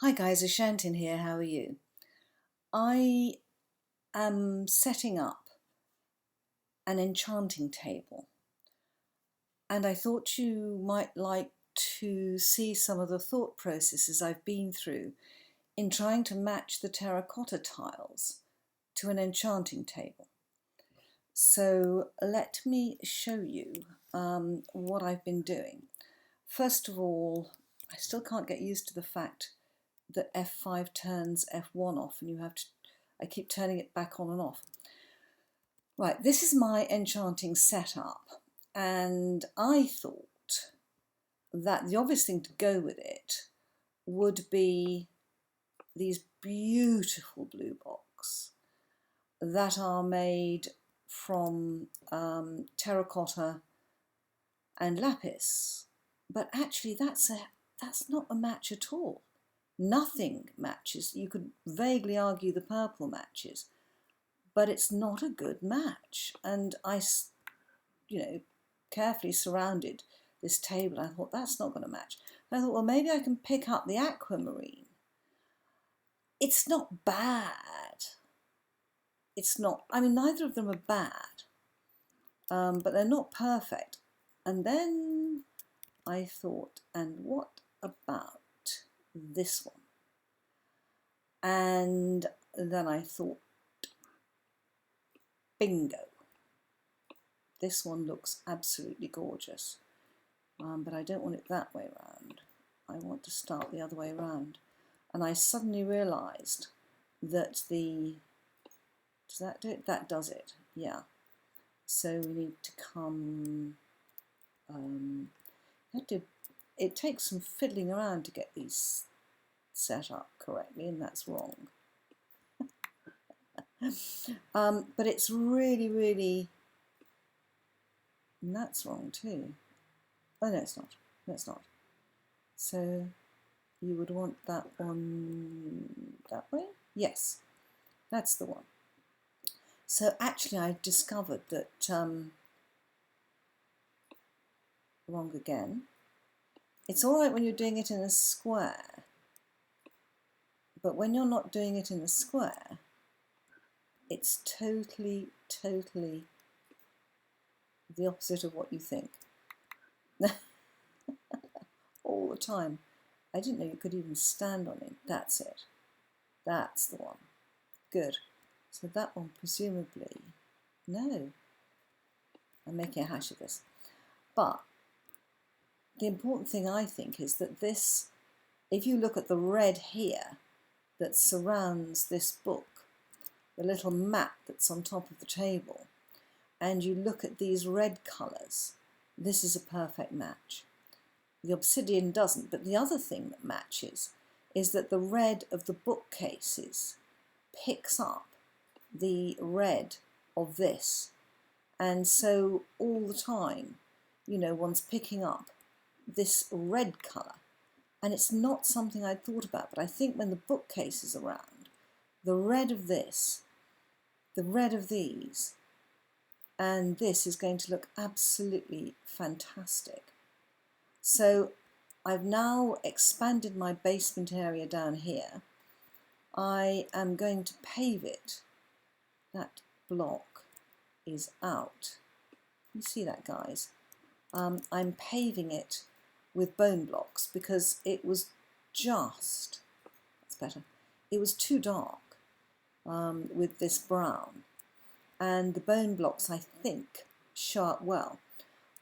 Hi guys, Ashantin here, how are you? I am setting up an enchanting table and I thought you might like to see some of the thought processes I've been through in trying to match the terracotta tiles to an enchanting table. So let me show you what I've been doing. First of all, I still can't get used to the fact that F5 turns F1 off and I keep turning it back on and off. Right, this is my enchanting setup, and I thought that the obvious thing to go with it would be these beautiful blue blocks that are made from terracotta and lapis. But actually that's not a match at all. Nothing matches. You could vaguely argue the purple matches, but it's not a good match. And I, carefully surrounded this table. I thought, that's not going to match. I thought, well, maybe I can pick up the aquamarine. It's not bad. It's not, I mean, neither of them are bad, but they're not perfect. And then I thought, and what about this one? And then I thought, bingo. This one looks absolutely gorgeous, but I don't want it that way round. I want to start the other way around. And I suddenly realised that does that do it? That does it, yeah. So we need to come, it takes some fiddling around to get these set up correctly, and that's wrong. But it's really, really, and that's wrong too. Oh no, it's not. No, it's not. So you would want that one that way? Yes, that's the one. So actually I discovered that, wrong again. It's all right when you're doing it in a square, but when you're not doing it in a square, it's totally, totally the opposite of what you think. All the time. I didn't know you could even stand on it. That's it. That's the one. Good. So that one presumably, no. I'm making a hash of this. But the important thing I think is that this, if you look at the red here that surrounds this book, the little map that's on top of the table, and you look at these red colours, this is a perfect match. The obsidian doesn't, but the other thing that matches is that the red of the bookcases picks up the red of this. And so all the time, one's picking up this red colour. And it's not something I'd thought about, but I think when the bookcase is around, the red of this, the red of these, and this is going to look absolutely fantastic. So I've now expanded my basement area down here. I am going to pave it. That block is out. You see that, guys? I'm paving it with bone blocks because it was just, that's better, it was too dark with this brown. And the bone blocks, I think, show up well.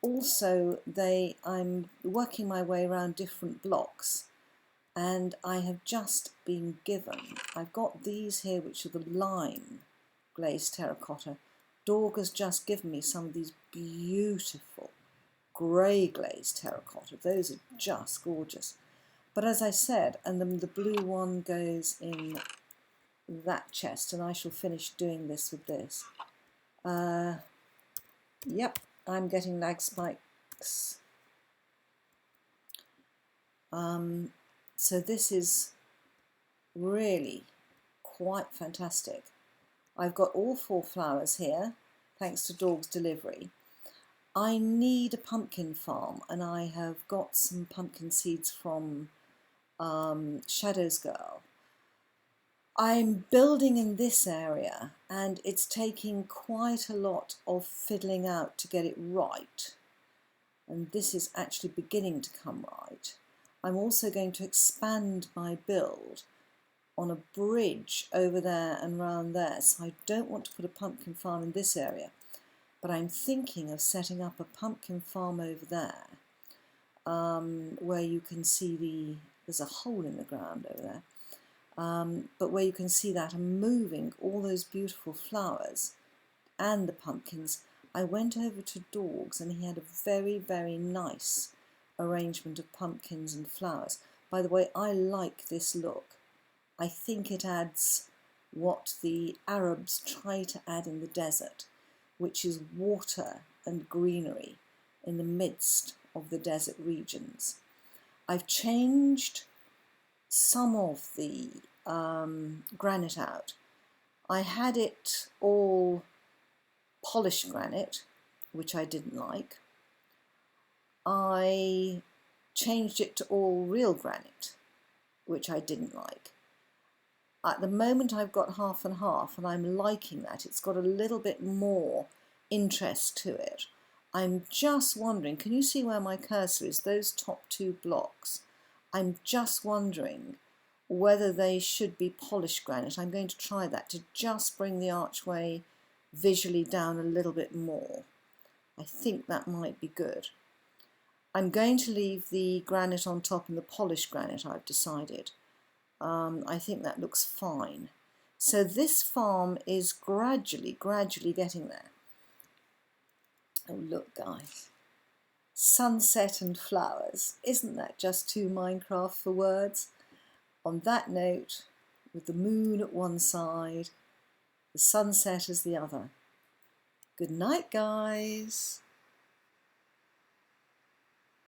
Also, I'm working my way around different blocks, and I have just been given, I've got these here which are the lime glazed terracotta. Dorg has just given me some of these beautiful grey glazed terracotta. Those are just gorgeous. But as I said, and then the blue one goes in that chest, and I shall finish doing this with this. Yep, I'm getting lag spikes. So this is really quite fantastic. I've got all 4 flowers here, thanks to Dorg's delivery. I need a pumpkin farm, and I have got some pumpkin seeds from Shadows Girl. I'm building in this area and it's taking quite a lot of fiddling out to get it right. And this is actually beginning to come right. I'm also going to expand my build on a bridge over there and round there. So I don't want to put a pumpkin farm in this area, but I'm thinking of setting up a pumpkin farm over there, where you can see there's a hole in the ground over there. But where you can see that and moving all those beautiful flowers and the pumpkins. I went over to Dorgs and he had a very, very nice arrangement of pumpkins and flowers. By the way, I like this look. I think it adds what the Arabs try to add in the desert, which is water and greenery in the midst of the desert regions. I've changed some of the granite out. I had it all polished granite, which I didn't like. I changed it to all real granite, which I didn't like. At the moment I've got half and half, and I'm liking that. It's got a little bit more interest to it. I'm just wondering, can you see where my cursor is? Those top two blocks. I'm just wondering whether they should be polished granite. I'm going to try that to just bring the archway visually down a little bit more. I think that might be good. I'm going to leave the granite on top and the polished granite, I've decided. I think that looks fine. So this farm is gradually getting there. Oh, look, guys. Sunset and flowers. Isn't that just too Minecraft for words? On that note, with the moon at one side, the sunset as the other. Good night, guys.